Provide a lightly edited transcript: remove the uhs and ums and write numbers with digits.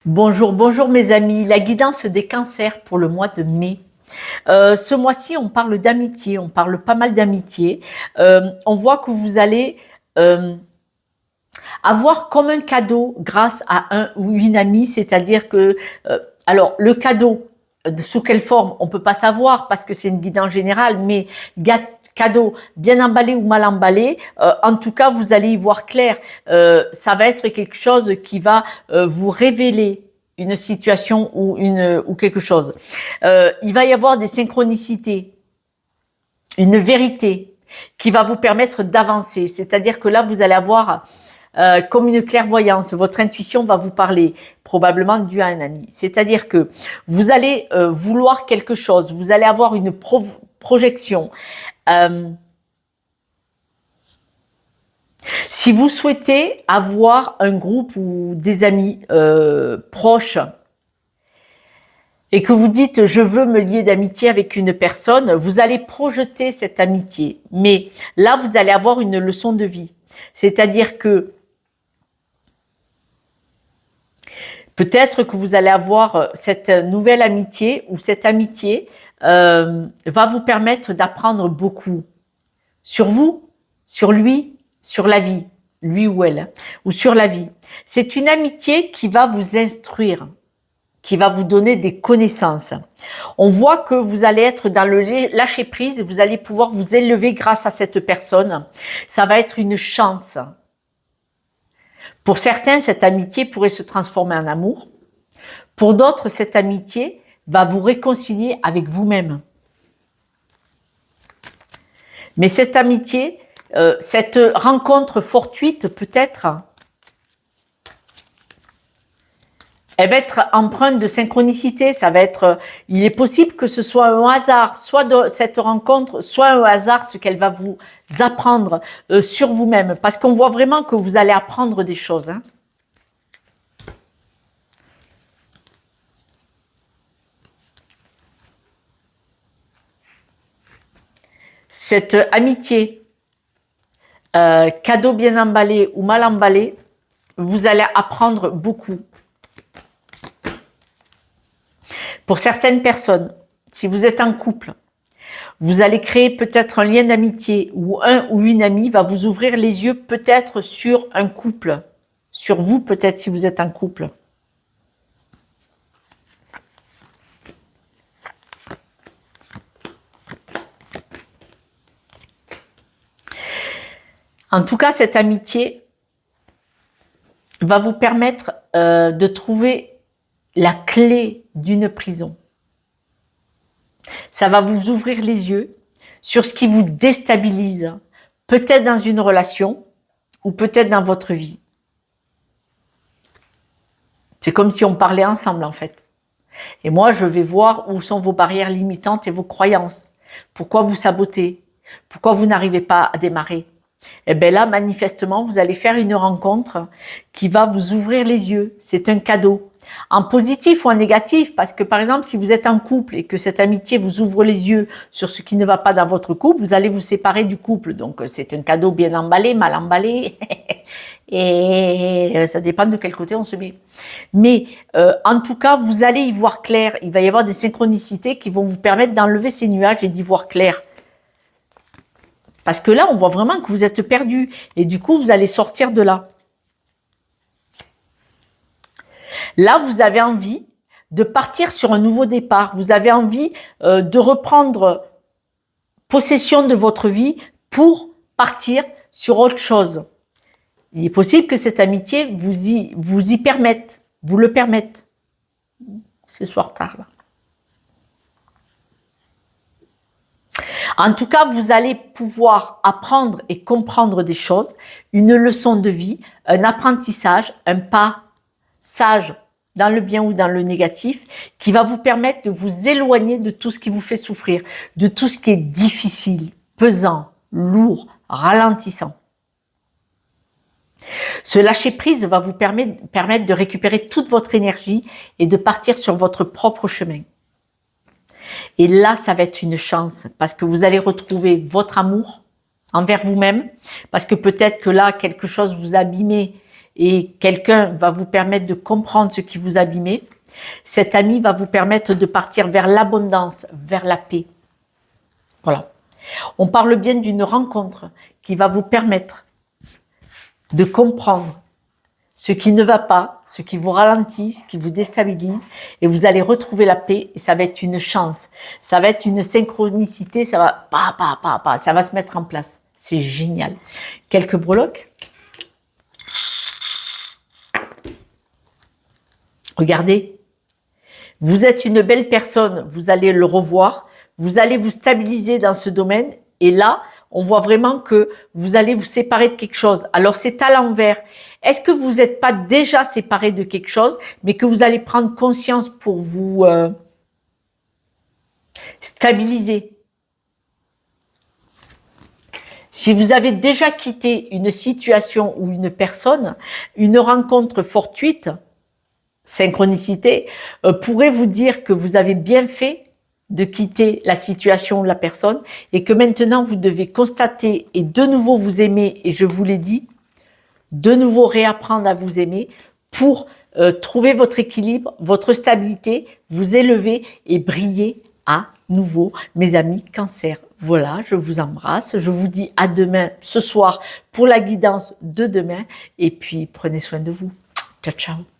Bonjour, bonjour mes amis. La guidance des cancers pour le mois de mai. Ce mois-ci, on parle d'amitié, on parle pas mal d'amitié. On voit que vous allez euh, avoir comme un cadeau grâce à un ou une amie, c'est-à-dire que, alors le cadeau, sous quelle forme, on peut pas savoir parce que c'est une guidance générale, mais cadeau bien emballé ou mal emballé, en tout cas vous allez y voir clair. Ça va être quelque chose qui va vous révéler une situation ou quelque chose. Il va y avoir des synchronicités, une vérité qui va vous permettre d'avancer. C'est-à-dire que là, vous allez avoir comme une clairvoyance, votre intuition va vous parler, probablement dû à un ami. C'est-à-dire que vous allez vouloir quelque chose, vous allez avoir une projection. Si vous souhaitez avoir un groupe ou des amis proches, et que vous dites je veux me lier d'amitié avec une personne, vous allez projeter cette amitié. Mais là, vous allez avoir une leçon de vie. C'est-à-dire que peut-être que vous allez avoir cette nouvelle amitié ou cette amitié va vous permettre d'apprendre beaucoup sur vous, sur lui, sur la vie, lui ou elle, ou sur la vie. C'est une amitié qui va vous instruire, qui va vous donner des connaissances. On voit que vous allez être dans le lâcher prise et vous allez pouvoir vous élever grâce à cette personne. Ça va être une chance. Pour certains, cette amitié pourrait se transformer en amour. Pour d'autres, cette amitié va vous réconcilier avec vous-même. Mais cette amitié, cette rencontre fortuite peut-être, elle va être empreinte de synchronicité. Ça va être, il est possible que ce soit un hasard, soit de cette rencontre, soit un hasard, ce qu'elle va vous apprendre sur vous-même. Parce qu'on voit vraiment que vous allez apprendre des choses. Hein. Cette amitié, cadeau bien emballé ou mal emballé, vous allez apprendre beaucoup. Pour certaines personnes, si vous êtes en couple, vous allez créer peut-être un lien d'amitié où un ou une amie va vous ouvrir les yeux peut-être sur un couple, sur vous peut-être si vous êtes en couple. En tout cas, cette amitié va vous permettre de trouver la clé d'une prison. Ça va vous ouvrir les yeux sur ce qui vous déstabilise, peut-être dans une relation ou peut-être dans votre vie. C'est comme si on parlait ensemble en fait. Et moi, je vais voir où sont vos barrières limitantes et vos croyances. Pourquoi vous sabotez? Pourquoi vous n'arrivez pas à démarrer? Et bien là, manifestement, vous allez faire une rencontre qui va vous ouvrir les yeux. C'est un cadeau. En positif ou en négatif, parce que par exemple, si vous êtes en couple et que cette amitié vous ouvre les yeux sur ce qui ne va pas dans votre couple, vous allez vous séparer du couple. Donc c'est un cadeau bien emballé, mal emballé, et ça dépend de quel côté on se met. Mais en tout cas, vous allez y voir clair. Il va y avoir des synchronicités qui vont vous permettre d'enlever ces nuages et d'y voir clair. Parce que là, on voit vraiment que vous êtes perdu. Et du coup, vous allez sortir de là. Là, vous avez envie de partir sur un nouveau départ. Vous avez envie de reprendre possession de votre vie pour partir sur autre chose. Il est possible que cette amitié vous y permette, vous le permette. Ce soir tard, là. En tout cas, vous allez pouvoir apprendre et comprendre des choses, une leçon de vie, un apprentissage, un passage dans le bien ou dans le négatif, qui va vous permettre de vous éloigner de tout ce qui vous fait souffrir, de tout ce qui est difficile, pesant, lourd, ralentissant. Ce lâcher-prise va vous permettre de récupérer toute votre énergie et de partir sur votre propre chemin. Et là, ça va être une chance parce que vous allez retrouver votre amour envers vous-même, parce que peut-être que là, quelque chose vous a abîmé et quelqu'un va vous permettre de comprendre ce qui vous abîmait, cet ami va vous permettre de partir vers l'abondance, vers la paix. Voilà. On parle bien d'une rencontre qui va vous permettre de comprendre ce qui ne va pas, ce qui vous ralentit, ce qui vous déstabilise, et vous allez retrouver la paix, et ça va être une chance, ça va être une synchronicité, ça va, ça va se mettre en place. C'est génial. Quelques breloques. Regardez, vous êtes une belle personne, vous allez le revoir, vous allez vous stabiliser dans ce domaine, et là, on voit vraiment que vous allez vous séparer de quelque chose. Alors, c'est à l'envers. Est-ce que vous n'êtes pas déjà séparé de quelque chose, mais que vous allez prendre conscience pour vous stabiliser? Si vous avez déjà quitté une situation ou une personne, une rencontre fortuite, synchronicité, pourrait vous dire que vous avez bien fait de quitter la situation ou la personne et que maintenant vous devez constater et de nouveau vous aimer, et je vous l'ai dit, de nouveau réapprendre à vous aimer pour trouver votre équilibre, votre stabilité, vous élever et briller à nouveau. Mes amis Cancer, voilà, je vous embrasse, je vous dis à demain, ce soir, pour la guidance de demain, et puis prenez soin de vous. Ciao, ciao.